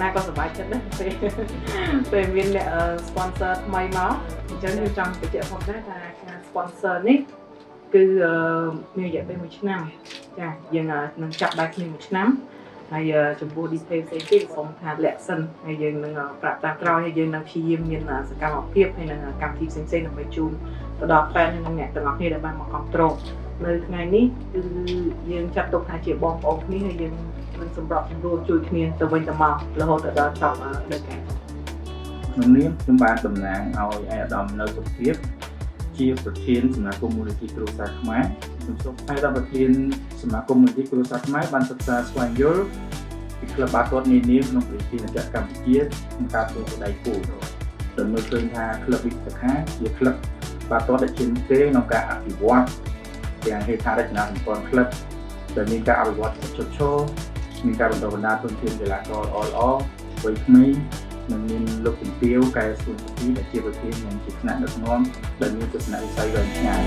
ណាក៏សប្បាយចិត្តដែរពេលមានអ្នក sponsor ថ្មីមកអញ្ចឹងខ្ញុំចង់បញ្ជាក់ផងដែរថាការ sponsor នេះគឺមានរយៈពេល1ឆ្នាំចាយើងនឹងចាប់ដៃគ្នា1ឆ្នាំហើយចំពោះ detail ផ្សេងទៀតសូមថាលាក់សិនហើយយើងនឹងប្រាប់តាមក្រោយហើយយើងនឹងព្យាយាមមានសកម្មភាពហើយនឹងកម្មវិធីផ្សេងៗដើម្បីជូនទៅដល់ fan និងអ្នកទាំងអស់គ្នាដែលបានមកគ្រប់គ្រងនៅថ្ងៃនេះគឺយើងចាត់ទុកថាជាបងប្អូនគ្នាហើយយើងនឹងសម្របសម្រួលជួយគ្នាទៅវិញទៅមករហូតដល់ចប់ដល់ការក្នុងនាមខ្ញុំបានតំណាងឲ្យឯកឧត្តមនៅសុភាពជាប្រធានសមាគមមូលនិធិគ្រួសារខ្មែរខ្ញុំសូមថ្លែងដល់ប្រធានសមាគមមូលនិធិគ្រួសារខ្មែរបានសិក្សាស្វែងយល់ពីក្លឹបបាល់ទាត់នានាក្នុងប្រទេសកម្ពុជាក្នុងការធ្វើដៃគូដោយមើលឃើញថាក្លឹបវិទ្យាខាជាក្លឹបបាល់ទាត់ដែលជាមុខគេក្នុងការអភិវឌ្ឍទាំងហេដ្ឋារចនាសម្ព័ន្ធក្លឹបដែលមានការអភិវឌ្ឍជោគជ័យមានការបន្តបណ្ដាលទុនធានកីឡាករល្អៗវ័យក្មេងនិងមានលោកជំទាវកែសួនសុភីដែលជាប្រធាននិងជាថ្នាក់ដឹកនាំដែលមានទស្សនវិស័យវែងឆ្ងាយ